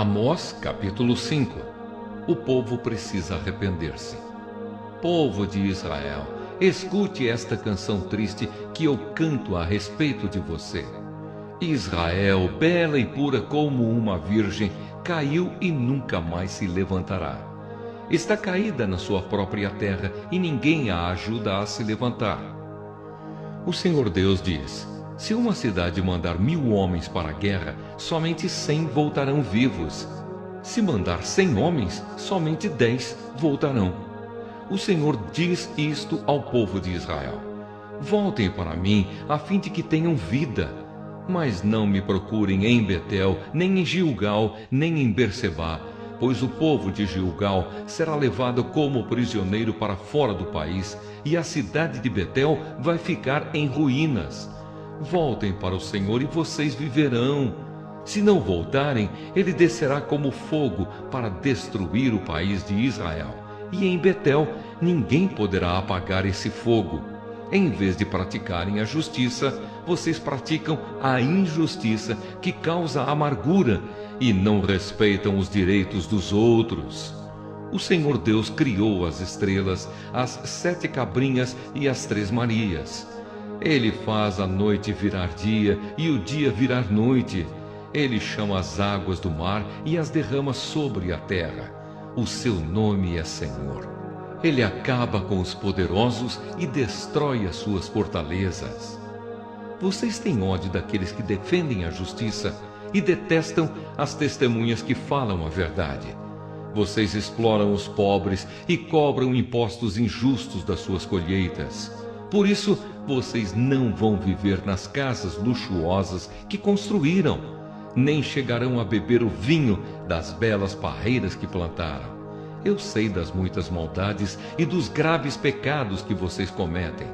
Amós, capítulo 5. O povo precisa arrepender-se. Povo de Israel, escute esta canção triste que eu canto a respeito de você. Israel, bela e pura como uma virgem, caiu e nunca mais se levantará. Está caída na sua própria terra e ninguém a ajuda a se levantar. O Senhor Deus diz: se uma cidade mandar 1000 homens para a guerra, somente 100 voltarão vivos. Se mandar 100 homens, somente 10 voltarão. O Senhor diz isto ao povo de Israel: voltem para mim, a fim de que tenham vida. Mas não me procurem em Betel, nem em Gilgal, nem em Bersebá, pois o povo de Gilgal será levado como prisioneiro para fora do país, e a cidade de Betel vai ficar em ruínas. Voltem para o Senhor e vocês viverão. Se não voltarem, ele descerá como fogo para destruir o país de Israel. E em Betel ninguém poderá apagar esse fogo. Em vez de praticarem a justiça, vocês praticam a injustiça, que causa amargura, e não respeitam os direitos dos outros. O Senhor Deus criou as estrelas, as 7 cabrinhas e as 3 Marias. Ele faz a noite virar dia e o dia virar noite. Ele chama as águas do mar e as derrama sobre a terra. O seu nome é Senhor. Ele acaba com os poderosos e destrói as suas fortalezas. Vocês têm ódio daqueles que defendem a justiça e detestam as testemunhas que falam a verdade. Vocês exploram os pobres e cobram impostos injustos das suas colheitas. Por isso, vocês não vão viver nas casas luxuosas que construíram, nem chegarão a beber o vinho das belas parreiras que plantaram. Eu sei das muitas maldades e dos graves pecados que vocês cometem.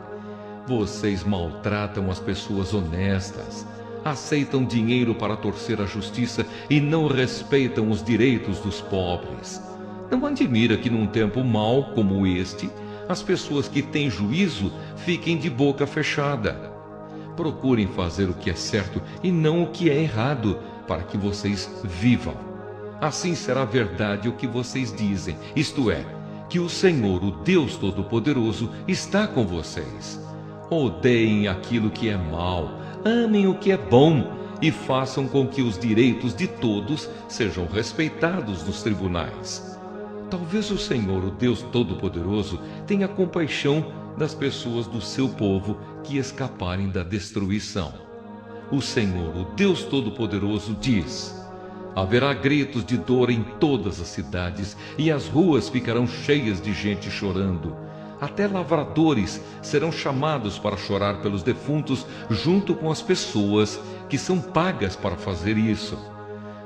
Vocês maltratam as pessoas honestas, aceitam dinheiro para torcer a justiça e não respeitam os direitos dos pobres. Não admira que num tempo mau como este, as pessoas que têm juízo fiquem de boca fechada. Procurem fazer o que é certo e não o que é errado, para que vocês vivam. Assim será verdade o que vocês dizem, isto é, que o Senhor, o Deus Todo-Poderoso, está com vocês. Odeiem aquilo que é mal, amem o que é bom e façam com que os direitos de todos sejam respeitados nos tribunais. Talvez o Senhor, o Deus Todo-Poderoso, tenha compaixão das pessoas do seu povo que escaparem da destruição. O Senhor, o Deus Todo-Poderoso, diz: haverá gritos de dor em todas as cidades, e as ruas ficarão cheias de gente chorando. Até lavradores serão chamados para chorar pelos defuntos, junto com as pessoas que são pagas para fazer isso.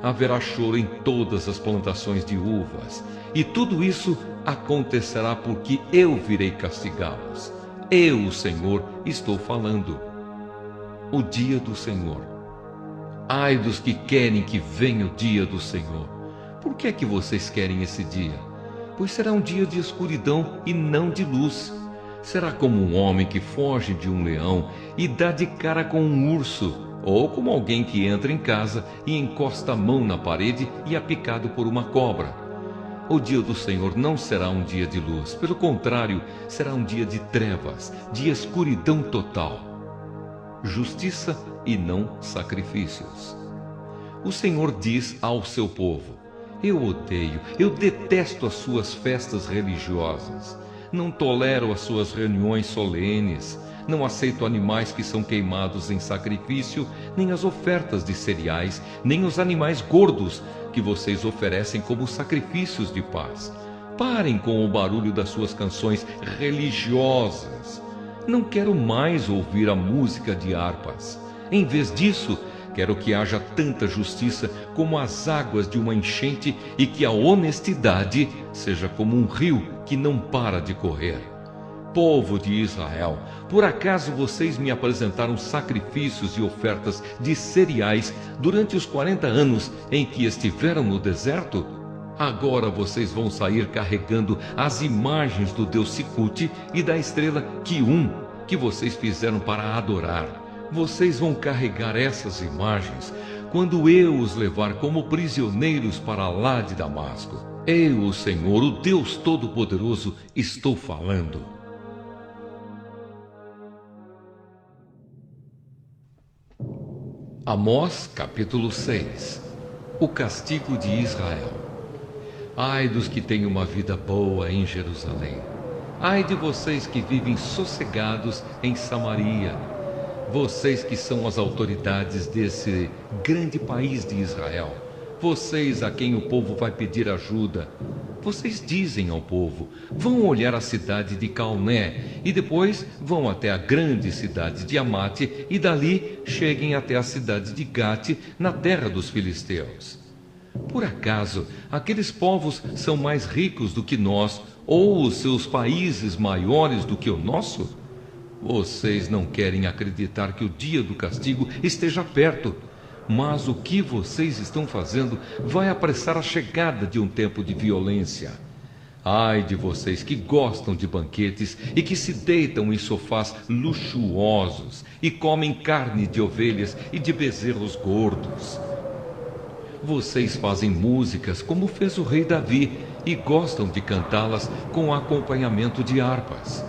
Haverá choro em todas as plantações de uvas, e tudo isso acontecerá porque eu virei castigá-los. Eu, o Senhor, estou falando. O dia do Senhor. Ai dos que querem que venha o dia do Senhor. Por que é que vocês querem esse dia? Pois será um dia de escuridão e não de luz. Será como um homem que foge de um leão e dá de cara com um urso, ou como alguém que entra em casa e encosta a mão na parede e é picado por uma cobra. O dia do Senhor não será um dia de luz, pelo contrário, será um dia de trevas, de escuridão total. Justiça e não sacrifícios. O Senhor diz ao seu povo: eu odeio, eu detesto as suas festas religiosas. Não tolero as suas reuniões solenes. Não aceito animais que são queimados em sacrifício, nem as ofertas de cereais, nem os animais gordos que vocês oferecem como sacrifícios de paz. Parem com o barulho das suas canções religiosas. Não quero mais ouvir a música de harpas. Em vez disso, quero que haja tanta justiça como as águas de uma enchente e que a honestidade seja como um rio que não para de correr. Povo de Israel, por acaso vocês me apresentaram sacrifícios e ofertas de cereais durante os 40 anos em que estiveram no deserto? Agora vocês vão sair carregando as imagens do deus Sicute e da estrela Quium que vocês fizeram para adorar. Vocês vão carregar essas imagens quando eu os levar como prisioneiros para lá de Damasco. Eu, o Senhor, o Deus Todo-Poderoso, estou falando. Amós, capítulo 6. O castigo de Israel. Ai dos que têm uma vida boa em Jerusalém. Ai de vocês que vivem sossegados em Samaria. Vocês que são as autoridades desse grande país de Israel. Vocês a quem o povo vai pedir ajuda. Vocês dizem ao povo: vão olhar a cidade de Calné e depois vão até a grande cidade de Amate e dali cheguem até a cidade de Gate, na terra dos filisteus. Por acaso aqueles povos são mais ricos do que nós, ou os seus países maiores do que o nosso? Vocês não querem acreditar que o dia do castigo esteja perto. Mas o que vocês estão fazendo vai apressar a chegada de um tempo de violência. Ai de vocês que gostam de banquetes e que se deitam em sofás luxuosos e comem carne de ovelhas e de bezerros gordos. Vocês fazem músicas como fez o rei Davi e gostam de cantá-las com acompanhamento de harpas.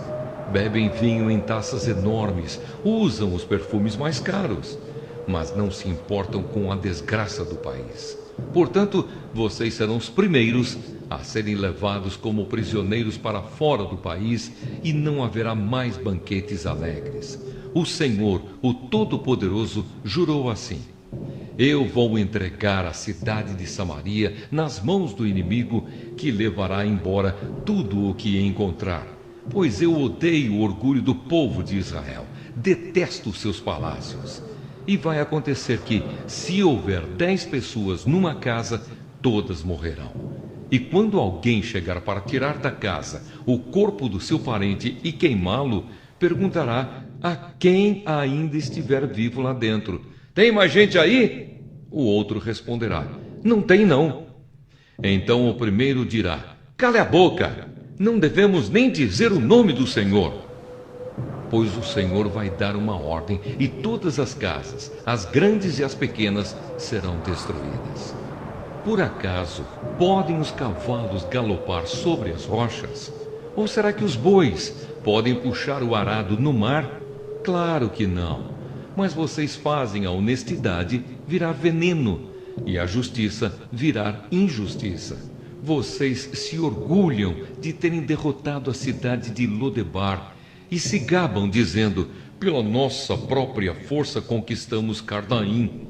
Bebem vinho em taças enormes, usam os perfumes mais caros, mas não se importam com a desgraça do país. Portanto, vocês serão os primeiros a serem levados como prisioneiros para fora do país e não haverá mais banquetes alegres. O Senhor, o Todo-Poderoso, jurou assim: eu vou entregar a cidade de Samaria nas mãos do inimigo, que levará embora tudo o que encontrar. Pois eu odeio o orgulho do povo de Israel, detesto os seus palácios. E vai acontecer que, se houver 10 pessoas numa casa, todas morrerão. E quando alguém chegar para tirar da casa o corpo do seu parente e queimá-lo, perguntará a quem ainda estiver vivo lá dentro: tem mais gente aí? O outro responderá: não tem não. Então o primeiro dirá: cale a boca, não devemos nem dizer o nome do Senhor. Pois o Senhor vai dar uma ordem e todas as casas, as grandes e as pequenas, serão destruídas. Por acaso podem os cavalos galopar sobre as rochas? Ou será que os bois podem puxar o arado no mar? Claro que não. Mas vocês fazem a honestidade virar veneno e a justiça virar injustiça. Vocês se orgulham de terem derrotado a cidade de Lodebar e se gabam dizendo: pela nossa própria força conquistamos Carnaim.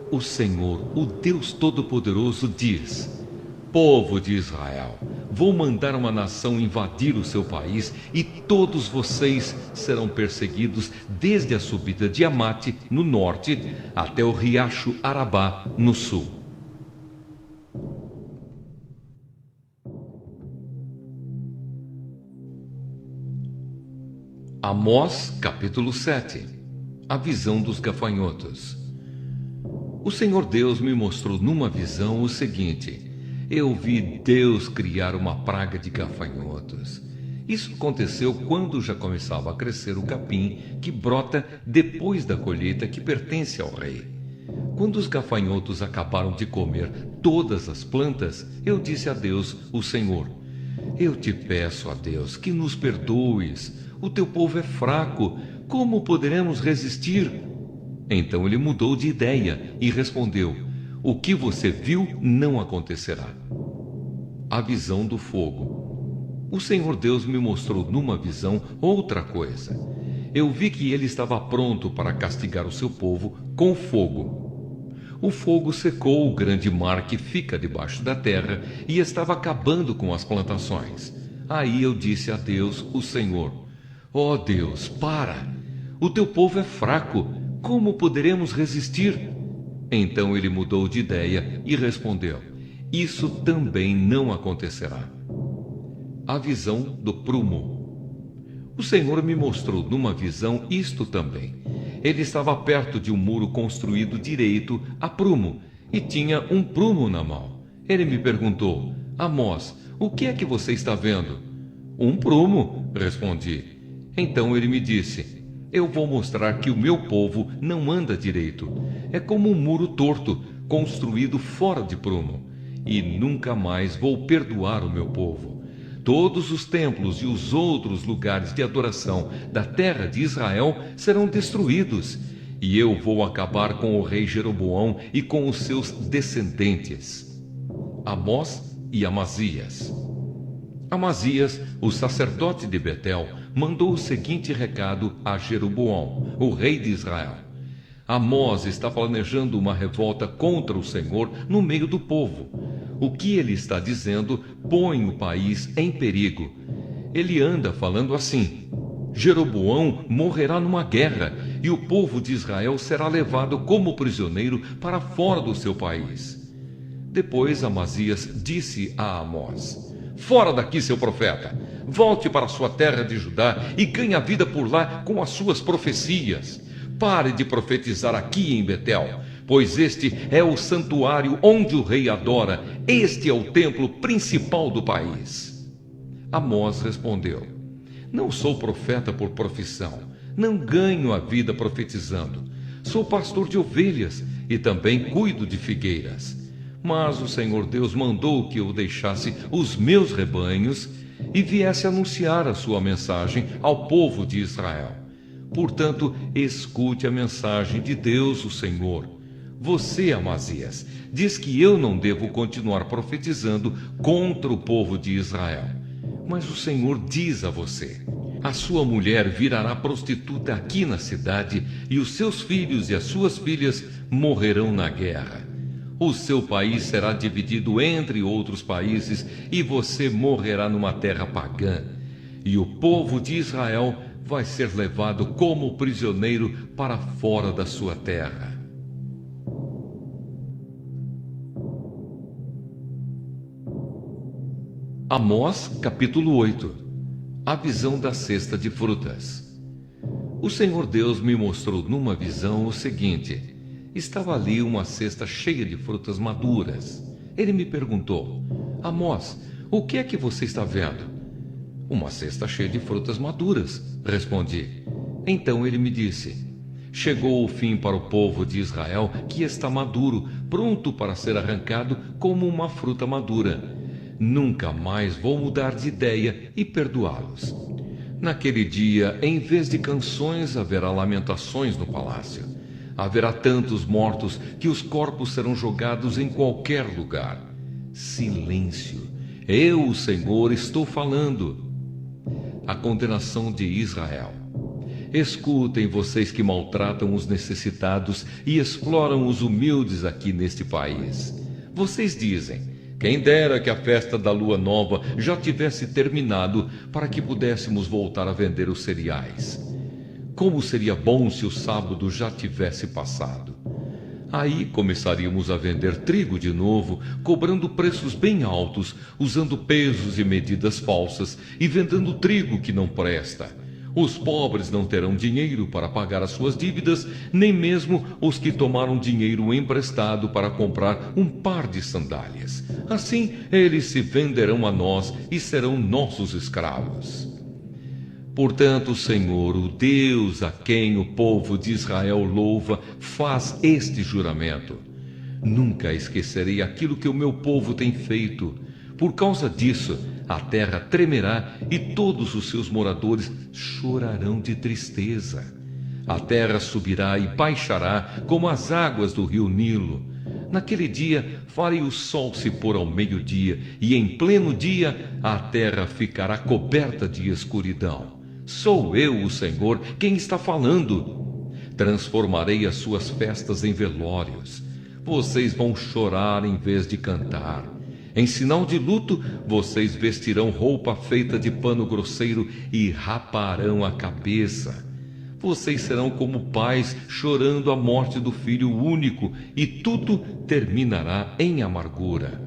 O Senhor, o Deus Todo-Poderoso, diz: povo de Israel, vou mandar uma nação invadir o seu país e todos vocês serão perseguidos desde a subida de Amate, no norte, até o riacho Arabá, no sul. Amós, capítulo 7. A visão dos gafanhotos. O Senhor Deus me mostrou numa visão o seguinte: eu vi Deus criar uma praga de gafanhotos. Isso aconteceu quando já começava a crescer o capim que brota depois da colheita, que pertence ao rei. Quando os gafanhotos acabaram de comer todas as plantas, eu disse a Deus, o Senhor: eu te peço, a Deus, que nos perdoes. O teu povo é fraco, como poderemos resistir? Então ele mudou de ideia e respondeu: o que você viu não acontecerá. A visão do fogo. O Senhor Deus me mostrou numa visão outra coisa. Eu vi que ele estava pronto para castigar o seu povo com fogo. O fogo secou o grande mar que fica debaixo da terra e estava acabando com as plantações. Aí eu disse a Deus, o Senhor: ó Deus, para! O teu povo é fraco, como poderemos resistir? Então ele mudou de ideia e respondeu: isso também não acontecerá. A visão do prumo. O Senhor me mostrou numa visão isto também. Ele estava perto de um muro construído direito a prumo e tinha um prumo na mão. Ele me perguntou: Amós, o que é que você está vendo? Um prumo, respondi. Então ele me disse: Eu vou mostrar que o meu povo não anda direito. É como um muro torto, construído fora de prumo. E nunca mais vou perdoar o meu povo. Todos os templos e os outros lugares de adoração da terra de Israel serão destruídos. E eu vou acabar com o rei Jeroboão e com os seus descendentes. Amós e Amazias. Amazias, o sacerdote de Betel, mandou o seguinte recado a Jeroboão, o rei de Israel. Amós está planejando uma revolta contra o Senhor no meio do povo. O que ele está dizendo põe o país em perigo. Ele anda falando assim: Jeroboão morrerá numa guerra e o povo de Israel será levado como prisioneiro para fora do seu país. Depois Amazias disse a Amós: Fora daqui, seu profeta! Volte para sua terra de Judá e ganhe a vida por lá com as suas profecias. Pare de profetizar aqui em Betel, pois este é o santuário onde o rei adora. Este é o templo principal do país. Amós respondeu: Não sou profeta por profissão, não ganho a vida profetizando. Sou pastor de ovelhas e também cuido de figueiras. Mas o Senhor Deus mandou que eu deixasse os meus rebanhos e viesse anunciar a sua mensagem ao povo de Israel. Portanto, escute a mensagem de Deus, o Senhor. Você, Amazias, diz que eu não devo continuar profetizando contra o povo de Israel. Mas o Senhor diz a você: a sua mulher virará prostituta aqui na cidade e os seus filhos e as suas filhas morrerão na guerra. O seu país será dividido entre outros países e você morrerá numa terra pagã. E o povo de Israel vai ser levado como prisioneiro para fora da sua terra. Amós, capítulo 8. A visão da cesta de frutas. O Senhor Deus me mostrou numa visão o seguinte: estava ali uma cesta cheia de frutas maduras. Ele me perguntou: Amós, o que é que você está vendo? Uma cesta cheia de frutas maduras, respondi. Então ele me disse: chegou o fim para o povo de Israel, que está maduro, pronto para ser arrancado como uma fruta madura. Nunca mais vou mudar de ideia e perdoá-los. Naquele dia, em vez de canções, haverá lamentações no palácio. Haverá tantos mortos que os corpos serão jogados em qualquer lugar. Silêncio. Eu, o Senhor, estou falando. A condenação de Israel. Escutem, vocês que maltratam os necessitados e exploram os humildes aqui neste país. Vocês dizem: quem dera que a festa da lua nova já tivesse terminado para que pudéssemos voltar a vender os cereais. Como seria bom se o sábado já tivesse passado. Aí começaríamos a vender trigo de novo, cobrando preços bem altos, usando pesos e medidas falsas e vendendo trigo que não presta. Os pobres não terão dinheiro para pagar as suas dívidas, nem mesmo os que tomaram dinheiro emprestado para comprar um par de sandálias. Assim, eles se venderão a nós e serão nossos escravos. Portanto, o Senhor, o Deus a quem o povo de Israel louva, faz este juramento: nunca esquecerei aquilo que o meu povo tem feito. Por causa disso, a terra tremerá e todos os seus moradores chorarão de tristeza. A terra subirá e baixará como as águas do rio Nilo. Naquele dia farei o sol se pôr ao meio-dia, e em pleno dia a terra ficará coberta de escuridão. Sou eu, o Senhor, quem está falando. Transformarei as suas festas em velórios. Vocês vão chorar em vez de cantar. Em sinal de luto, vocês vestirão roupa feita de pano grosseiro e raparão a cabeça. Vocês serão como pais chorando a morte do filho único, e tudo terminará em amargura.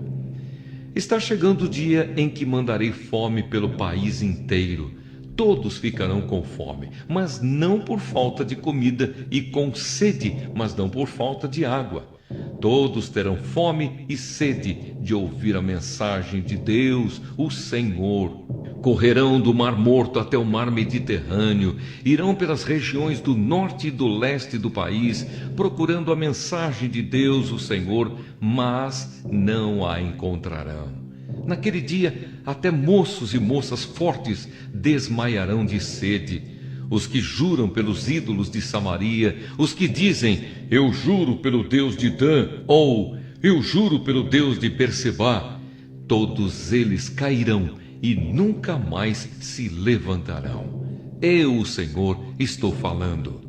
Está chegando o dia em que mandarei fome pelo país inteiro. Todos ficarão com fome, mas não por falta de comida, e com sede, mas não por falta de água. Todos terão fome e sede de ouvir a mensagem de Deus, o Senhor. Correrão do Mar Morto até o Mar Mediterrâneo, irão pelas regiões do norte e do leste do país, procurando a mensagem de Deus, o Senhor, mas não a encontrarão. Naquele dia, até moços e moças fortes desmaiarão de sede. Os que juram pelos ídolos de Samaria, os que dizem, eu juro pelo Deus de Dan, ou eu juro pelo Deus de Berseba, todos eles cairão e nunca mais se levantarão. Eu, o Senhor, estou falando.